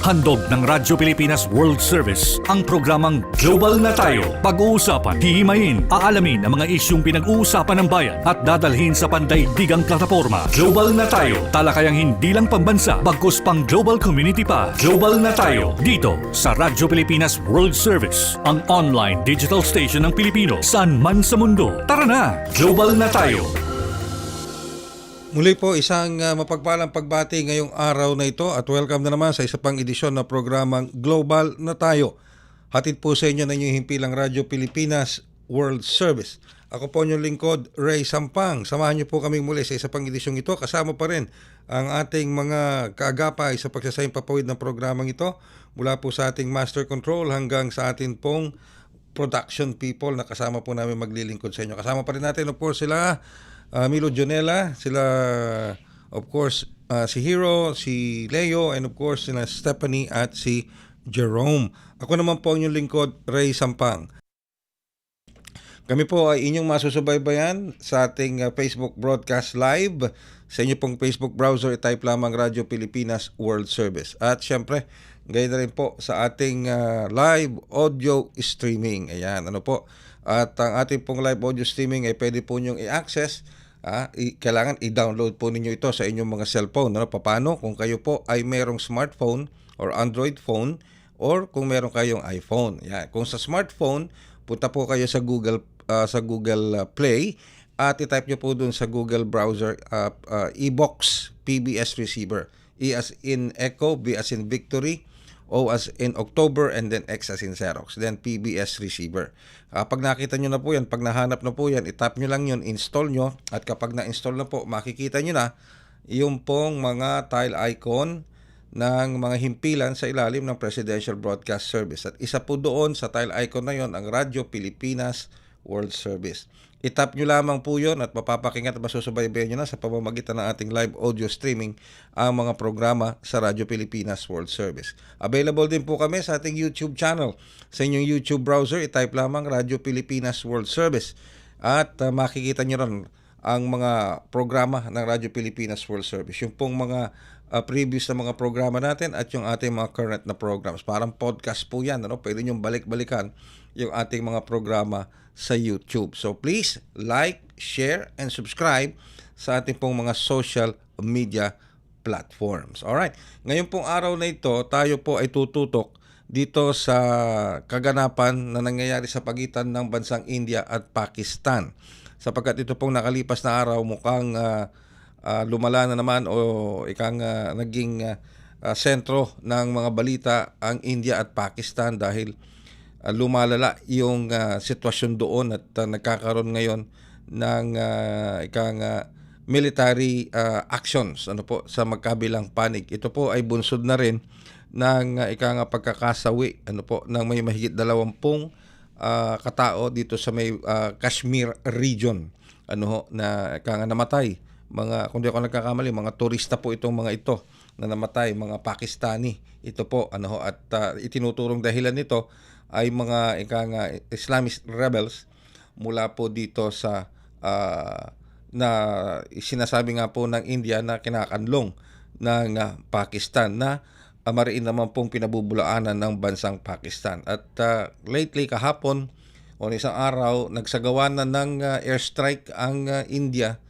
Handog ng Radyo Pilipinas World Service ang programang Global na Tayo. Pag-uusapan, hihimayin, aalamin ang mga isyung pinag-uusapan ng bayan at dadalhin sa pandaigdigang plataforma. Global na Tayo, talakayang hindi lang pambansa, bagkus pang global community pa. Global na Tayo, dito sa Radyo Pilipinas World Service, ang online digital station ng Pilipino saan man sa mundo. Tara na, Global na Tayo! Muli po isang mapagpalang pagbati ngayong araw na ito at welcome na naman sa isa pang edisyon ng programang Global na Tayo. Hatid po sa inyo ng inyong himpilang Radyo Pilipinas World Service. Ako po inyong lingkod, Ray Sampang. Samahan niyo po kami muli sa isa pang edisyong ito. Kasama pa rin ang ating mga kaagapay sa pagsasayang papawid ng programang ito. Mula po sa ating Master Control hanggang sa atin pong production people na kasama po namin maglilingkod sa inyo. Kasama pa rin natin of course sila Milo Jonella, sila of course si Hero, si Leo, and of course sila Stephanie at si Jerome. Ako naman po ang inyong lingkod, Ray Sampang. Kami po ay inyong masusubaybayan sa ating Facebook broadcast live. Sa inyo pong Facebook browser, i-type lamang Radyo Pilipinas World Service. At syempre, gayon na rin po sa ating live audio streaming. Ayan, ano po. At ang ating pong live audio streaming ay pwede po nyong i-access. Kailangan i-download po ninyo ito sa inyong mga cellphone. Ano? Paano? Kung kayo po ay mayroong smartphone or Android phone or kung meron kayong iPhone. Yan. Kung sa smartphone, punta po kayo sa Google Play at i-type nyo po dun sa Google browser eBox PBS Receiver. E as in Echo, B as in Victory, O as in October, and then X as in Xerox. Then PBS Receiver. Pag nakita nyo na po yan, pag nahanap na po yan, itap nyo lang yun, install nyo. At kapag na-install na po, makikita nyo na yung pong mga tile icon ng mga himpilan sa ilalim ng Presidential Broadcast Service. At isa po doon sa tile icon na yon ang Radyo Pilipinas World Service. Itap nyo lamang po yun at mapapakingat at masusubaybayan nyo na sa pamamagitan ng ating live audio streaming ang mga programa sa Radyo Pilipinas World Service. Available din po kami sa ating YouTube channel. Sa inyong YouTube browser, itype lamang Radyo Pilipinas World Service at makikita nyo rin ang mga programa ng Radyo Pilipinas World Service. Yung pong mga previous na mga programa natin at yung ating mga current na programs. Parang podcast po yan. Ano? Pwede nyo balik-balikan yung ating mga programa sa YouTube. So please like, share, and subscribe sa ating pong mga social media platforms. Alright. Ngayon pong araw na ito, tayo po ay tututok dito sa kaganapan na nangyayari sa pagitan ng bansang India at Pakistan. Sapagkat ito pong nakalipas na araw mukhang lumala na naman o naging sentro ng mga balita ang India at Pakistan dahil lumalala yung sitwasyon doon at nagkakaroon ngayon ng military actions sa magkabilang panig. Ito po ay bunsod na rin ng pagkakasawi ng may mahigit 20 katao dito sa may Kashmir region na namatay. Kung di ako nagkakamali, mga turista po itong mga ito na namatay, mga Pakistani. Ito po at itinuturong dahilan nito ay mga Islamist rebels mula po dito sa na sinasabi nga po ng India na kinakanlong ng Pakistan na mariin naman pong pinabubulaanan ng bansang Pakistan. At lately kahapon o isang araw nagsagawa na ng airstrike ang India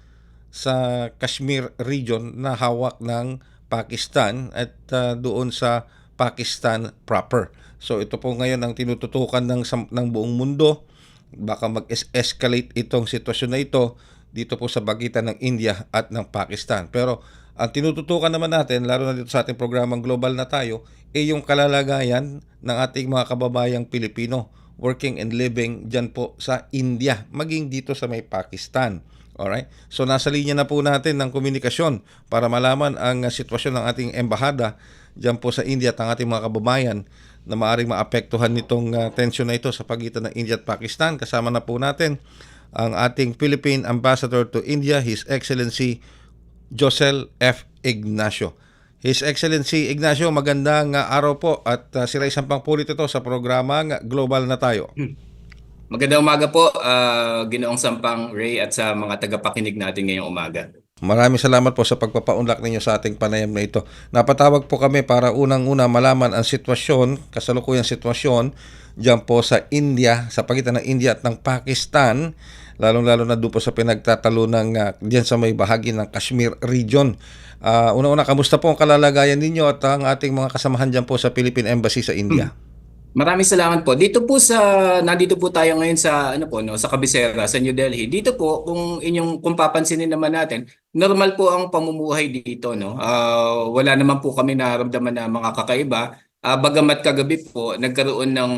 sa Kashmir region na hawak ng Pakistan at doon sa Pakistan proper. So ito po ngayon ang tinututukan ng buong mundo. Baka mag-escalate itong sitwasyon na ito dito po sa pagitan ng India at ng Pakistan. Pero ang tinututukan naman natin, lalo na dito sa ating programang Global na Tayo, ay yung kalalagayan ng ating mga kababayang Pilipino working and living dyan po sa India, maging dito sa may Pakistan. Alright? So nasa linya na po natin ng komunikasyon para malaman ang sitwasyon ng ating embahada dyan po sa India at ang ating mga kababayan na maaaring maapektuhan nitong tensyon na ito sa pagitan ng India at Pakistan. Kasama na po natin ang ating Philippine Ambassador to India, His Excellency Josel F. Ignacio. His Excellency Ignacio, magandang araw po at si Ray Sampang po ito sa programang Global na Tayo. Magandang umaga po, Ginoong Sampang, Ray, at sa mga tagapakinig natin ngayong umaga. Maraming salamat po sa pagpapaunlak ninyo sa ating panayam na ito. Napatawag po kami para unang-una malaman ang sitwasyon, kasalukuyang sitwasyon diyan po sa India, sa pagitan ng India at ng Pakistan, lalong-lalo na doon po sa pinagtatalo ng diyan sa may bahagi ng Kashmir region. Una-una, kamusta po ang kalalagayan ninyo at ang ating mga kasamahan diyan po sa Philippine Embassy sa India? Maraming salamat po. Nandito po tayo ngayon sa sa kabisera sa New Delhi. Dito po kung papansinin naman natin, normal po ang pamumuhay dito, no. Wala naman po kami nararamdaman na mga kakaiba. Bagamat kagabi po nagkaroon ng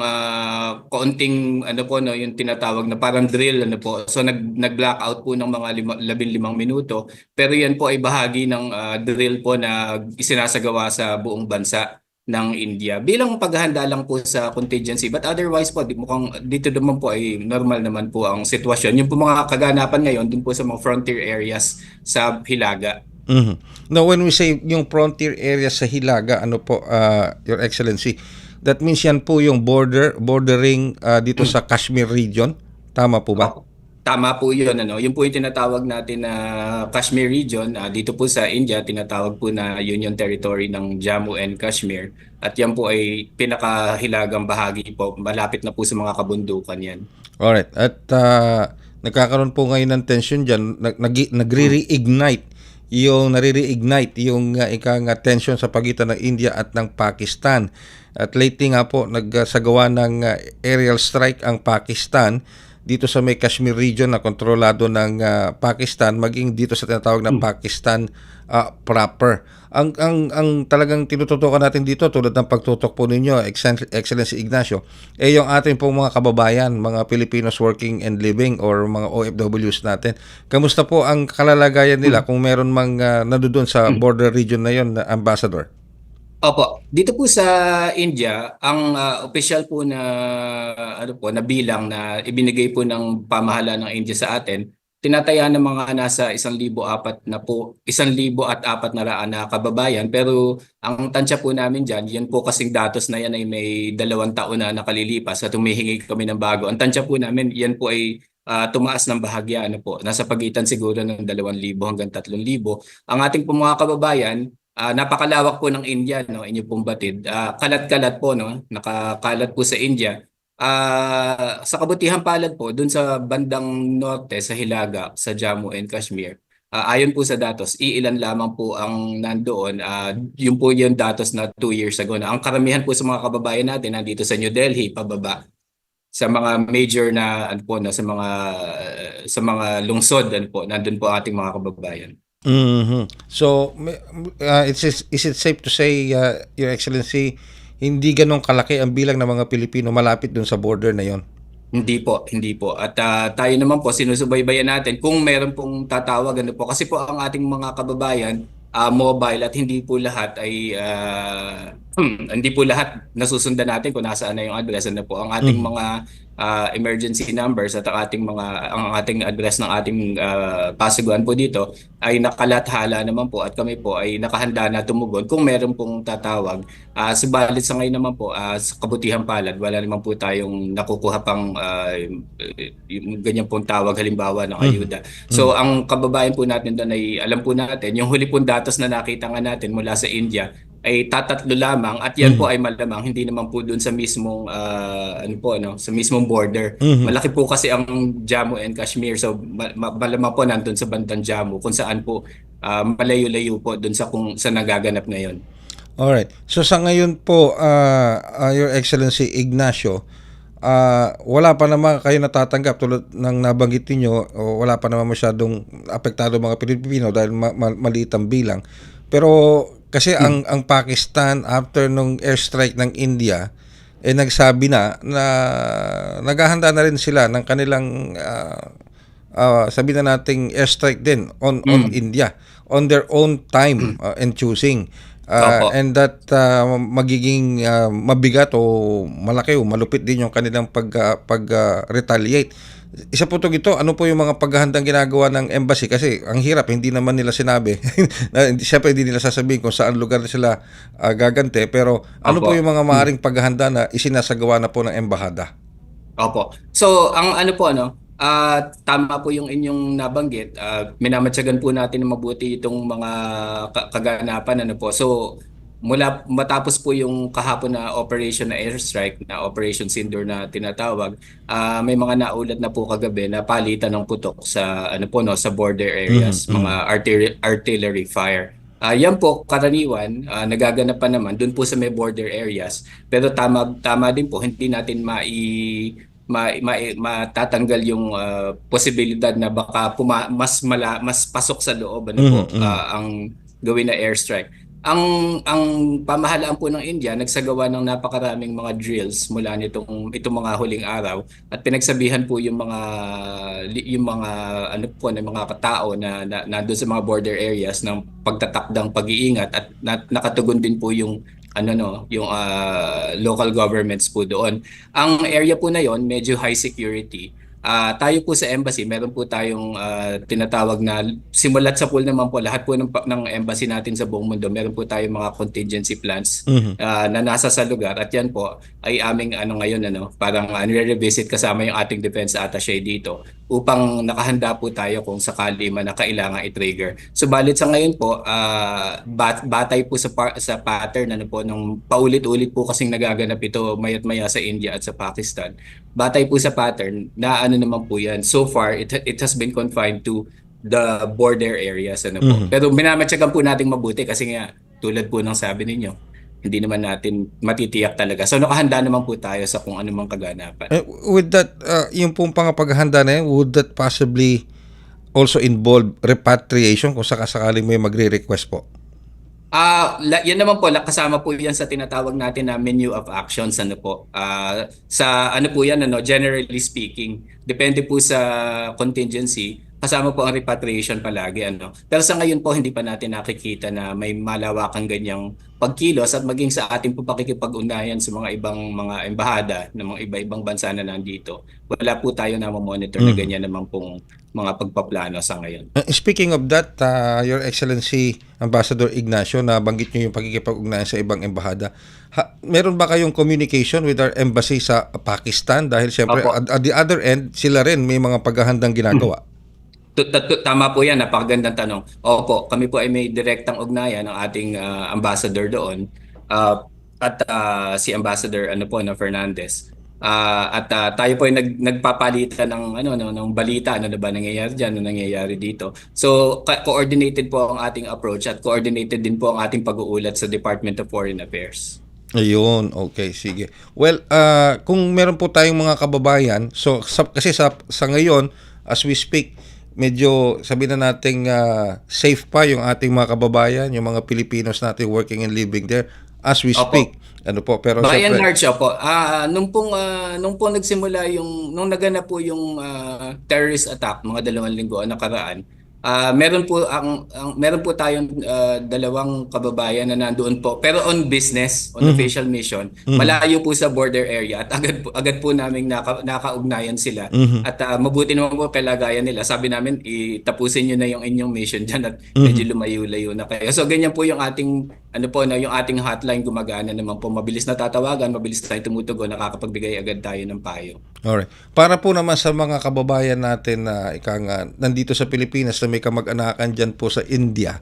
kaunting yung tinatawag na parang drill po. So nag-blackout po ng mga 15 minuto. Pero yan po ay bahagi ng drill po na isinasagawa sa buong bansa ng India bilang paghahanda lang po sa contingency, but otherwise po mukhang dito naman po ay normal naman po ang sitwasyon. Yung po mga kaganapan ngayon din po sa mga frontier areas sa Hilaga. Now, when we say yung frontier areas sa Hilaga, Your Excellency, that means yan po yung bordering dito sa Kashmir region, tama po ba? Tama po yun. Yun po yung tinatawag natin na Kashmir region. Dito po sa India, tinatawag po na Union Territory ng Jammu and Kashmir. At yan po ay pinakahilagang bahagi po. Malapit na po sa mga kabundukan yan. Alright. At nagkakaroon po ngayon ng tension dyan. Nagre-reignite yung tension sa pagitan ng India at ng Pakistan. At lately nga po, nagsagawa ng aerial strike ang Pakistan dito sa may Kashmir region na kontrolado ng Pakistan, maging dito sa tinatawag na Pakistan proper. Ang talagang tinututukan natin dito, tulad ng pagtutok po ninyo, Excellency Ignacio, yung ating pong mga kababayan, mga Filipinos working and living or mga OFWs natin. Kamusta po ang kalalagayan nila kung meron mang nandoon sa border region na yon, Ambassador? Opo, dito po sa India, ang official po na na bilang na ibinigay po ng pamahalaan ng India sa atin, tinataya ng mga nasa 1,004 na kababayan, pero ang tansya po namin diyan, yan po kasing datos na yan ay may 2 taon na nakalilipas at humihingi kami ng bago. Ang tansya po namin, yan po ay tumaas ng bahagya nasa pagitan siguro ng 2,000 hanggang 3,000. Ang ating po mga kababayan, napakalawak po ng India, inyo pong batid. Kalat-kalat po, nakakalat po sa India. Sa kabutihan palad po, dun sa bandang norte, sa Hilaga, sa Jammu and Kashmir, ayon po sa datos, iilan lamang po ang nandoon. Yun po yung datos na 2 years ago na. Ang karamihan po sa mga kababayan natin nandito sa New Delhi, pababa. Sa mga major na, sa mga lungsod, nandun po ating mga kababayan. So, is it safe to say, Your Excellency, hindi ganong kalaki ang bilang ng mga Pilipino malapit dun sa border na yon? Hindi po. At tayo naman po, sinusubaybayan natin kung meron pong tatawag, kasi po ang ating mga kababayan, mobile at hindi po lahat nasusundan natin kung nasaan na yung address. Ang ating mga emergency numbers at ang ating address ng ating pasiguan po dito ay nakalathala naman po, at kami po ay nakahanda na tumugon kung meron pong tatawag. Subalit sa ngayon naman po, sa kabutihan palad, wala naman po tayong nakukuha pang yung ganyan pong tawag, halimbawa ng ayuda. So ang kababayan po natin doon ay alam po natin, yung huli pong datos na nakita nga natin mula sa India ay tatatlo lamang, at yan po ay malamang hindi naman po doon sa mismong sa mismong border. Malaki po kasi ang Jammu and Kashmir, so malamang po nandun sa bandang Jammu kung saan po malayo-layo po doon sa nagaganap ngayon. Alright. So sa ngayon po, Your Excellency Ignacio, wala pa naman kayo natatanggap tulad ng nabanggit niyo, wala pa naman masyadong apektado mga Pilipino dahil maliit ang bilang. Pero kasi ang Pakistan, after nung airstrike ng India, nagsabi na naghahanda na rin sila ng kanilang sabi na nating airstrike din on India on their own time and choosing. And that magiging mabigat o malaki o malupit din yung kanilang pag-retaliate. Isa po ito, ano po yung mga paghahandang ginagawa ng embassy? Kasi ang hirap, hindi naman nila sinabi. Siyempre hindi nila sasabihin kung saan lugar na sila gagante. Pero ano po yung mga maaaring paghahanda na isinasagawa na po ng embahada? Opo. So ang Tama po yung inyong nabanggit. Minamatyagan po natin na mabuti itong mga kaganapan ano po. So mula matapos po yung kahapon na operation na airstrike na Operation Sindoor na tinatawag, may mga naulat na po kagabi na palitan ng putok sa ano po no sa border areas, mga artillery fire. Yan po karaniwan nagaganap pa naman doon po sa may border areas. Pero tama din po hindi natin matatanggal yung posibilidad na baka mas pasok sa loob ano po ang gawin na airstrike. Ang pamahalaan po ng India nagsagawa ng napakaraming mga drills mula itong mga huling araw at pinagsabihan po yung mga ano po ng mga katao na nandoon sa mga border areas ng pagtatakdang pag-iingat at nakatugon din po yung yung local governments po doon. Ang area po na yon medyo high security. Tayo po sa embassy, meron po tayong tinatawag na simulat sa pool naman po lahat po ng embassy natin sa buong mundo. Meron po tayong mga contingency plans na nasa sa lugar at yan po ay aming ngayon parang nire-revisit kasama yung ating defense attaché dito upang nakahanda po tayo kung sakali man na kailangan i-trigger. Subalit sa ngayon po batay po sa pattern po ng paulit-ulit po kasing nagaganap ito mayat maya sa India at sa Pakistan. Batay po sa pattern na naman po yan. So far, it has been confined to the border areas. Po. Pero minamatyagan po natin mabuti kasi nga, tulad po ng sabi ninyo, hindi naman natin matitiyak talaga. So nakahanda naman po tayo sa kung anumang kaganapan. With that, yung pong pangapaghanda na yan, would that possibly also involve repatriation kung sakasakaling may magre-request po? Yan naman po, kasama po yan sa tinatawag natin na menu of actions po. Sa po yan generally speaking, depende po sa contingency, kasama po ang repatriation palagi Pero sa ngayon po hindi pa natin nakikita na may malawakang ganyang pagkilos at maging sa ating po pakikipag-ugnayan sa mga ibang mga embahada ng mga iba-ibang bansa na nandito. Wala po tayo na monitor na ganyan naman pong mga pagpaplano sa ngayon. Speaking of that, Your Excellency Ambassador Ignacio, nabanggit niyo yung pakikipag-ugnayan sa ibang embahada. Meron ba kayong communication with our embassy sa Pakistan? Dahil siyempre at the other end, sila rin may mga paghahandang ginagawa. Tama po yan, napakagandang tanong. Opo, kami po ay may direktang ugnayan ng ating ambassador doon at si Ambassador na Fernandez. Tayo po ay nagpapalitan ng balita ano na ba nangyayari diyan, ano nangyayari dito. So coordinated po ang ating approach at coordinated din po ang ating pag-uulat sa Department of Foreign Affairs. Ayun, okay, sige. Well, kung meron po tayong mga kababayan, so kasi sa ngayon, as we speak, medyo sabihin na nating safe pa yung ating mga kababayan, yung mga Pilipinos natin working and living there as we speak. Pero by and large po, nung pong nagsimula nung naganap po yung terrorist attack mga 2 linggo nakaraan, meron po tayong dalawang kababayan na nandoon po pero on business, on official mission, malayo po sa border area at agad po naming nakaugnayan sila at mabuti naman po kalagayan nila. Sabi namin itapusin niyo na yung inyong mission diyan at medyo lumayo-layo na kayo. So ganyan po yung ating yung ating hotline gumagana naman po, mabilis na tatawagan, mabilis tayong tumutugon, nakakapagbigay agad tayo ng payo. Alright. Para po naman sa mga kababayan natin na nandito sa Pilipinas na may kamag-anakan dyan po sa India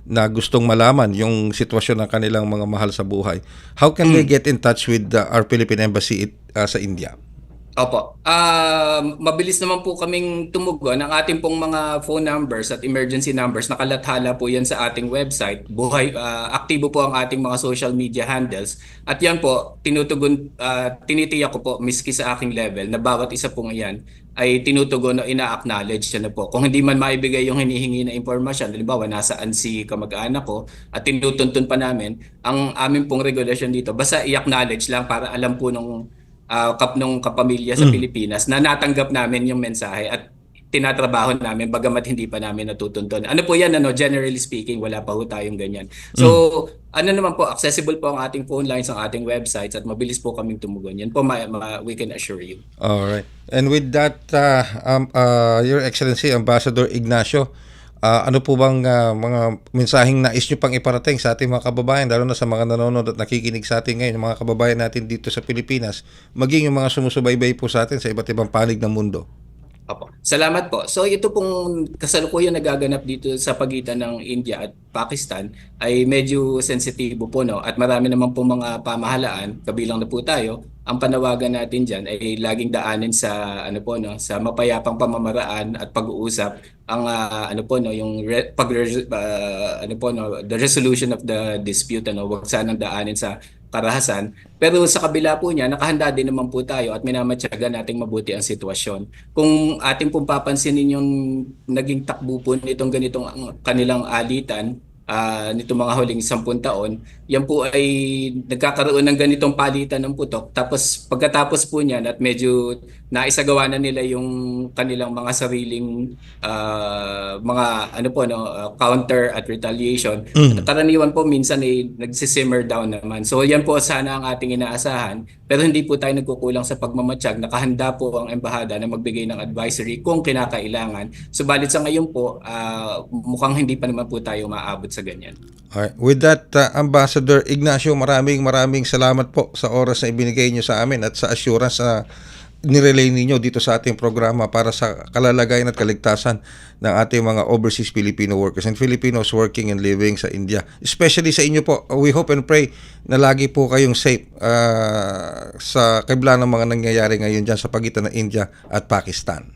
na gustong malaman yung sitwasyon ng kanilang mga mahal sa buhay, how can they get in touch with our Philippine Embassy sa India? Opo. Mabilis naman po kaming tumugon. Ang ating pong mga phone numbers at emergency numbers, nakalathala po yan sa ating website. Aktibo po ang ating mga social media handles. At yan po, tinitiyak ko po, miski sa aking level, na bawat isa pong yan ay tinutugon o ina-acknowledge siya na po. Kung hindi man maibigay yung hinihingi na impormasyon, halimbawa nasaan si kamag-anak ko at tinutuntun pa namin, ang aming pong regulasyon dito, basta i-acknowledge lang para alam po nung kapamilya sa Pilipinas na natanggap namin yung mensahe at tinatrabaho namin bagamat hindi pa namin natutuntun. Ano po yan, generally speaking, wala pa ho tayong ganyan. So, naman po, accessible po ang ating phone lines, ang ating websites at mabilis po kaming tumugon. Yan po, we can assure you. Alright. And with that, Your Excellency, Ambassador Ignacio, ano po bang mga mensaheng nais nyo pang iparating sa ating mga kababayan, lalo na sa mga nanonood at nakikinig sa atin ngayon, mga kababayan natin dito sa Pilipinas, maging yung mga sumusubaybay po sa atin sa iba't ibang panig ng mundo? Opo. Salamat po. So ito pong kasalukuyan nagaganap dito sa pagitan ng India at Pakistan ay medyo sensitibo po, no, at marami naman po mga pamahalaan, kabilang na po tayo. Ang panawagan natin diyan ay laging daanin sa ano po, no, sa mapayapang pamamaraan at pag-uusap ang ano po, no, yung ano po, no, the resolution of the dispute, ano, wag sanang daanin sa karahasan. Pero sa kabila po niya, nakahanda din naman po tayo at minamatyaga nating mabuti ang sitwasyon. Kung ating pong papansinin yung naging takbo po nitong ganitong kanilang alitan, nitong mga huling 10 taon, yan po ay nagkakaroon ng ganitong palitan ng putok. Tapos pagkatapos po niyan at medyo naisagawa na nila yung kanilang mga sariling mga ano po, no, counter at retaliation. Karaniwan po minsan ay nagsisimmer down naman. So yan po sana ang ating inaasahan. Pero hindi po tayo nagkukulang sa pagmamatsyag. Nakahanda po ang embahada na magbigay ng advisory kung kinakailangan. Subalit sa ngayon po, mukhang hindi pa naman po tayo maabot sa ganyan. Alright. With that, Ambassador Ignacio, maraming salamat po sa oras na ibinigay niyo sa amin at sa assurance na nirelay ninyo dito sa ating programa para sa kalalagayan at kaligtasan ng ating mga overseas Filipino workers and Filipinos working and living sa India. Especially sa inyo po, we hope and pray na lagi po kayong safe sa kabila ng mga nangyayari ngayon dyan sa pagitan ng India at Pakistan.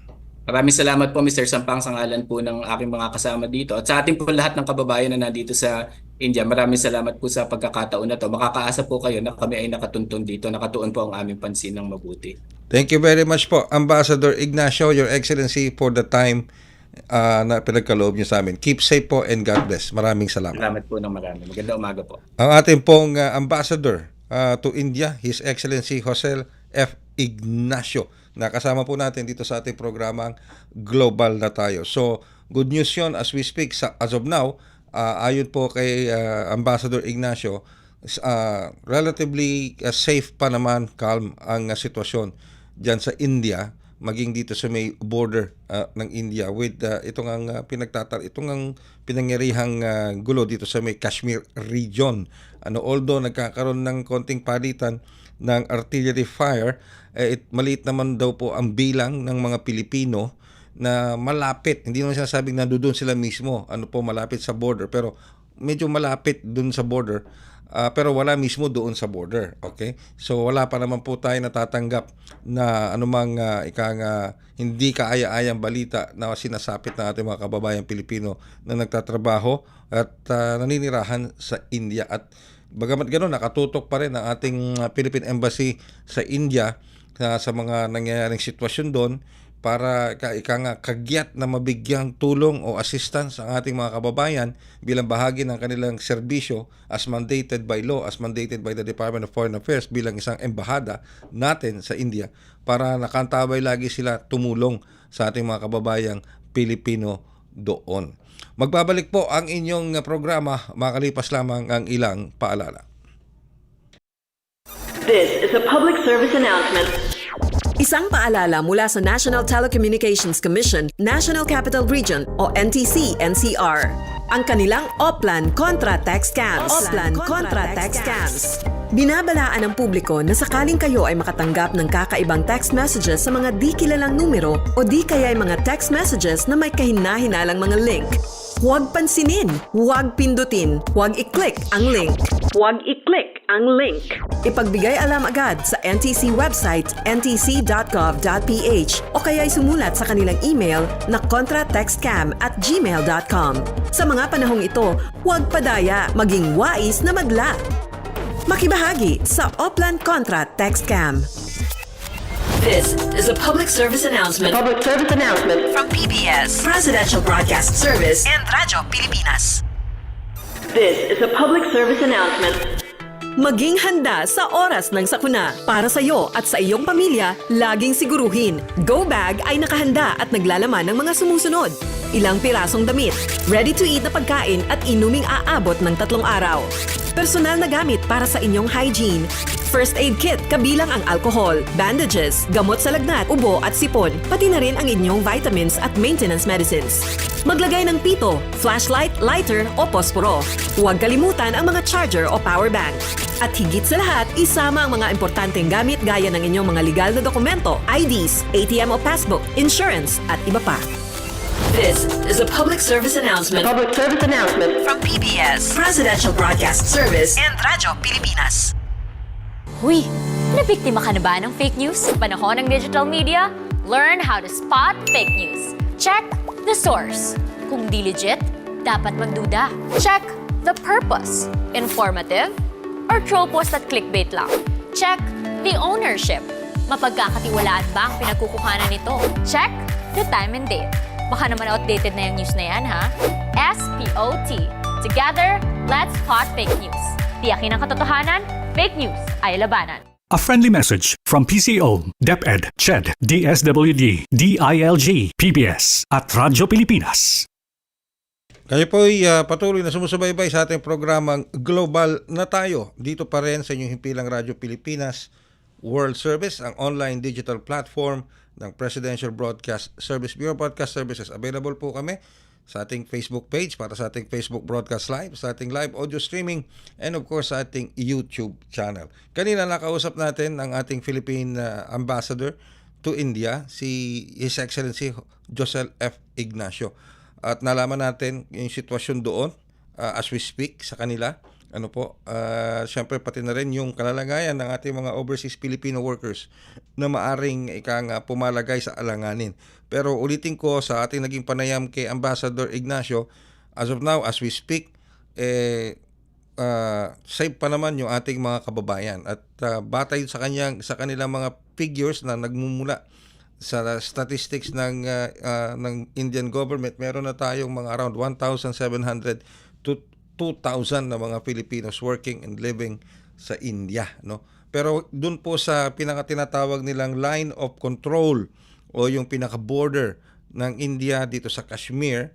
Maraming salamat po, Mr. Sampang, sa ngalan po ng aking mga kasama dito. At sa ating po lahat ng kababayan na nandito sa India, maraming salamat po sa pagkakataon na to. Makakaasa po kayo na kami ay nakatuntun dito, nakatuon po ang aming pansin ng mabuti. Thank you very much po, Ambassador Ignacio, Your Excellency, for the time na pinagkaloob niyo sa amin. Keep safe po and God bless. Maraming salamat. Salamat po ng marami. Magandang umaga po. Ang ating pong Ambassador to India, His Excellency Jose F. Ignacio. Nakasama po natin dito sa ating programang Global na Tayo. So, good news yun as we speak. As of now, ayon po kay Ambassador Ignacio, relatively safe pa naman, calm ang sitwasyon dyan sa India, maging dito sa may border ng India with itong ang pinangyarihang gulo dito sa may Kashmir region. Although nagkakaroon ng konting palitan ng artillery fire, maliit naman daw po ang bilang ng mga Pilipino na malapit. Hindi naman sinasabing nandoon sila mismo, malapit sa border, pero medyo malapit doon sa border, pero wala mismo doon sa border. Okay? So wala pa naman po tayo natatanggap na anumang hindi kaaya-ayang balita na sinasapit ng ating mga kababayang Pilipino na nagtatrabaho at naninirahan sa India. At bagamat gano'n, nakatutok pa rin ang ating Philippine Embassy sa India sa mga nangyayaring sitwasyon doon para kagyat na mabigyang tulong o assistance ang ating mga kababayan bilang bahagi ng kanilang serbisyo as mandated by law, as mandated by the Department of Foreign Affairs bilang isang embahada natin sa India para nakantabay lagi sila tumulong sa ating mga kababayang Pilipino doon. Magbabalik po ang inyong programa, makalipas lamang ang ilang paalala. This is a public service announcement. Isang paalala mula sa National Telecommunications Commission, National Capital Region o NTC-NCR. Ang kanilang Oplan Contra Text Scams. Oplan Contra Text Scams. Binabalaan ng publiko na sakaling kayo ay makatanggap ng kakaibang text messages sa mga di kilalang numero o di kaya ay mga text messages na may kahina-hinalang mga link. Huwag pansinin, huwag pindutin, huwag i-click ang link. Huwag i-click ang link. Ipagbigay alam agad sa NTC website ntc.gov.ph o kaya sumulat sa kanilang email na contratextcam@gmail.com. Sa mga panahong ito, huwag padaya, maging wais na madla. Makibahagi sa Oplan Contra Text Scam. This is a public service announcement. Public service announcement From PBS, Presidential Broadcast Service, and Radyo Pilipinas. This is a public service announcement. Maging handa sa oras ng sakuna. Para sa iyo at sa iyong pamilya, laging siguruhin. Go Bag ay nakahanda at naglalaman ng mga sumusunod. Ilang pirasong damit, ready-to-eat na pagkain at inuming aabot ng 3 araw. Personal na gamit para sa inyong hygiene. First aid kit kabilang ang alcohol, bandages, gamot sa lagnat, ubo at sipon, pati na rin ang inyong vitamins at maintenance medicines. Maglagay ng pito, flashlight, lighter o posporo. Huwag kalimutan ang mga charger o power bank. At higit sa lahat, isama ang mga importanteng gamit gaya ng inyong mga legal na dokumento, IDs, ATM o passbook, insurance, at iba pa. This is a public service announcement. From PBS, Presidential Broadcast Service, and Radyo Pilipinas. Huy, nabiktima ka na ba ng fake news sa panahon ng digital media? Learn how to spot fake news. Check the source. Kung di legit, dapat magduda. Check the purpose. Informative or troll post at clickbait lang. Check the ownership. Mapagkakatiwalaan ba ang pinagkukuhanan nito? Check the time and date. Baka naman outdated na yung news na yan, ha? SPOT. Together, let's spot fake news. Tiyakin ang katotohanan, fake news ay labanan. A friendly message from PCO, DepEd, CHED, DSWD, DILG, PBS at Radyo Pilipinas. Kayo po ay patuloy na sumusubaybay sa ating programang Global na Tayo. Dito pa rin sa inyong himpilang Radyo Pilipinas World Service, ang online digital platform ng Presidential Broadcast Service Bureau Broadcast Services. Available po kami sa ating Facebook page para sa ating Facebook Broadcast Live, sa ating live audio streaming, and of course sa ating YouTube channel. Kanina nakausap natin ang ating Philippine Ambassador to India, si His Excellency Josel F. Ignacio. At nalaman natin yung sitwasyon doon as we speak sa kanila. Siyempre pati na rin yung kalalagayan ng ating mga overseas Filipino workers na maaring pumalagay sa alanganin. Pero ulitin ko sa ating naging panayam kay Ambassador Ignacio, as of now, as we speak, safe pa naman yung ating mga kababayan. At batay sa kanilang mga figures na nagmumula sa statistics ng Indian government, meron na tayong mga around 1,700 to 2,000 na mga Filipinos working and living sa India, no? Pero dun po sa tinatawag nilang line of control o yung pinaka-border ng India dito sa Kashmir,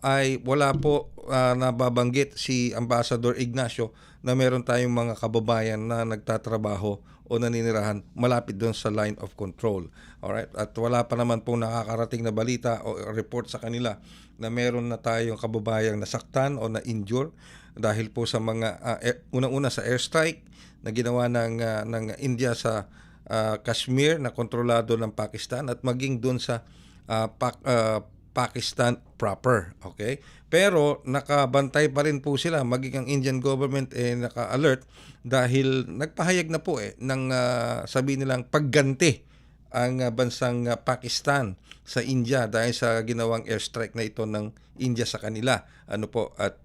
ay wala po nababanggit si Ambassador Ignacio na meron tayong mga kababayan na nagtatrabaho o naninirahan malapit doon sa line of control. Alright? At wala pa naman po nakakarating na balita o report sa kanila na meron na tayong kababayang nasaktan o na-injure dahil po sa mga unang-una sa airstrike na ginawa ng India sa Kashmir na kontrolado ng Pakistan at maging doon sa Pakistan proper. Okay? Pero nakabantay pa rin po sila, maging ang Indian government naka-alert dahil nagpahayag na po ng sabihin nilang pagganti ang bansang Pakistan sa India dahil sa ginawang airstrike na ito ng India sa kanila. At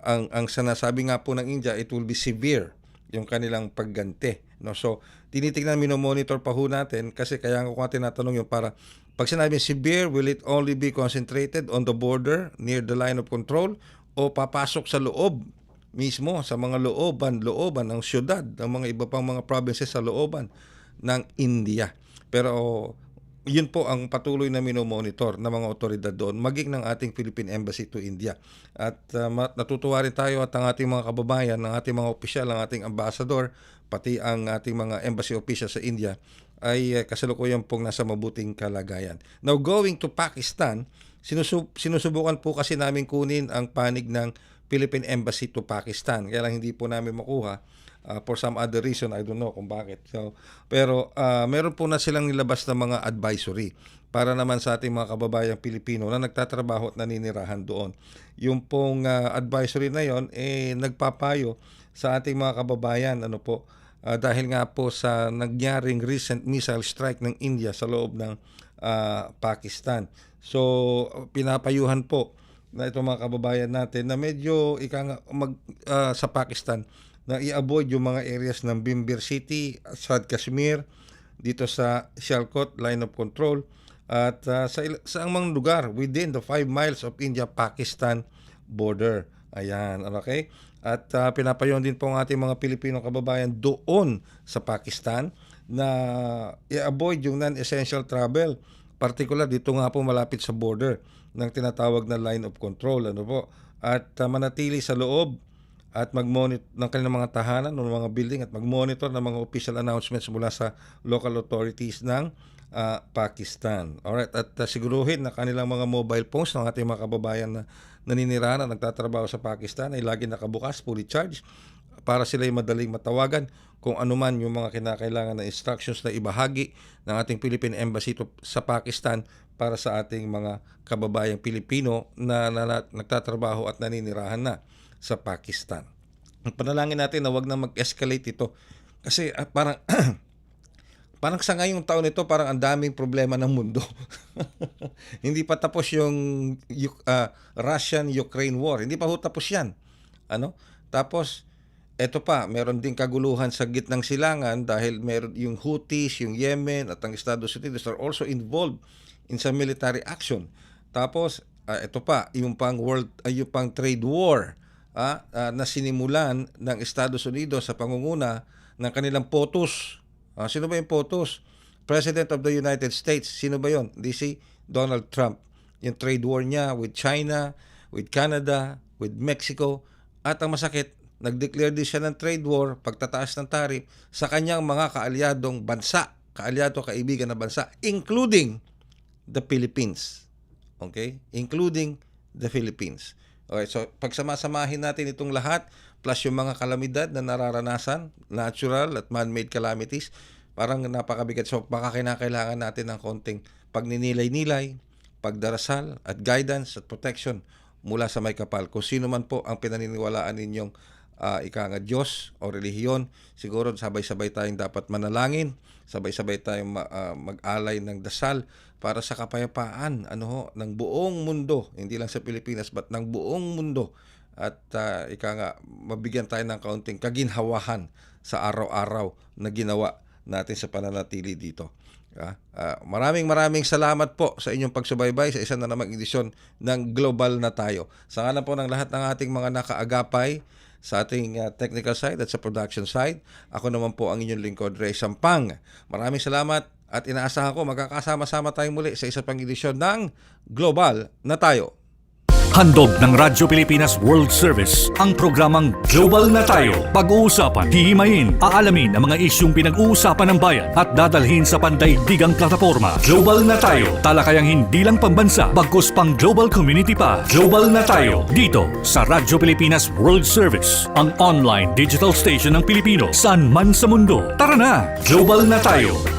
ang sinasabi nga po ng India, it will be severe yung kanilang pagganti. No? So, tinitingnan, minomonitor pa ho natin kasi kaya ko nga tinatanong yung para pag sinabi severe, will it only be concentrated on the border near the line of control o papasok sa loob mismo, sa mga looban ng syudad, ng mga iba pang mga provinces sa looban ng India. Pero yun po ang patuloy na minomonitor ng mga otoridad doon, maging ng ating Philippine Embassy to India. At natutuwa rin tayo at ang ating mga kababayan, ng ating mga opisyal, ang ating ambassador, pati ang ating mga embassy officials sa India ay kasalukuyan pong nasa mabuting kalagayan. Now, going to Pakistan, sinusubukan po kasi namin kunin ang panig ng Philippine Embassy to Pakistan. Kaya lang hindi po namin makuha for some other reason. I don't know kung bakit. Pero meron po na silang nilabas na mga advisory para naman sa ating mga kababayang Pilipino na nagtatrabaho at naninirahan doon. Yung pong advisory na yon nagpapayo sa ating mga kababayan dahil nga po sa nangyaring recent missile strike ng India sa loob ng Pakistan. So pinapayuhan po na itong mga kababayan natin na medyo sa Pakistan na i-avoid yung mga areas ng Bimbir City, South Kashmir, dito sa Sialkot line of control at sa mga lugar within the 5 miles of India-Pakistan border. Ayan, okay? At pinapayon din po ang ating mga Pilipino kababayan doon sa Pakistan na i-avoid yung non-essential travel. Particular dito nga po malapit sa border ng tinatawag na line of control. At manatili sa loob at mag-monitor ng kanilang mga tahanan, ng mga building at mag-monitor ng mga official announcements mula sa local authorities ng Pakistan. Alright, at siguruhin na kanilang mga mobile phones ng ating mga kababayan na naninirahan at nagtatrabaho sa Pakistan ay lagi nakabukas, fully charged, para sila ay madaling matawagan kung ano man yung mga kinakailangan na instructions na ibahagi ng ating Philippine Embassy sa Pakistan para sa ating mga kababayang Pilipino na nagtatrabaho at naninirahan na sa Pakistan. Panalangin natin na wag na mag-escalate ito kasi parang parang sa ngayong taon ito parang ang daming problema ng mundo. Hindi pa tapos yung Russian-Ukraine war. Hindi pa ho tapos yan. Tapos eto pa, meron din kaguluhan sa gitnang silangan dahil meron yung Houthis, yung Yemen at ang Estados Unidos are also involved in some military action. Tapos eto pa, yung pang trade war na sinimulan ng Estados Unidos sa pangunguna ng kanilang POTUS. Sino ba yung POTUS? President of the United States. Sino ba yon? Si Donald Trump. Yung trade war niya with China, with Canada, with Mexico. At ang masakit, nag-declare din siya ng trade war, pagtataas ng tarif sa kanyang mga kaalyadong bansa, kaibigan na bansa, including the Philippines. Okay? Including the Philippines. Okay, so pagsamasamahin natin itong lahat, plus yung mga kalamidad na nararanasan, natural at man-made calamities, parang napakabigat. So baka kinakailangan natin ng konting pagninilay-nilay, pagdarasal at guidance at protection mula sa may kapal. Kung sino man po ang pinaniniwalaan ninyong Diyos o relihiyon, siguro sabay-sabay tayong dapat manalangin, sabay-sabay tayong mag-alay ng dasal para sa kapayapaan ng buong mundo, hindi lang sa Pilipinas but ng buong mundo. At mabigyan tayo ng kaunting kaginhawahan sa araw-araw na ginawa natin sa pananatili dito. Maraming salamat po sa inyong pagsubaybay sa isa na namang edisyon ng Global na Tayo. Sa ngalan po ng lahat ng ating mga nakaagapay sa ating technical side at sa production side, ako naman po ang inyong lingkod, Ray Sampang. Maraming salamat at inaasahan ko magkakasama-sama tayong muli sa isa pang edisyon ng Global na Tayo. Handog ng Radyo Pilipinas World Service ang programang Global na Tayo. Pag-uusapan, hihimayin, aalamin ang mga isyung pinag-uusapan ng bayan at dadalhin sa pandaigdigang plataforma. Global na Tayo, talakayang hindi lang pambansa, bagkus pang global community pa. Global na Tayo, dito sa Radyo Pilipinas World Service, ang online digital station ng Pilipino, saan man sa mundo. Tara na! Global na Tayo!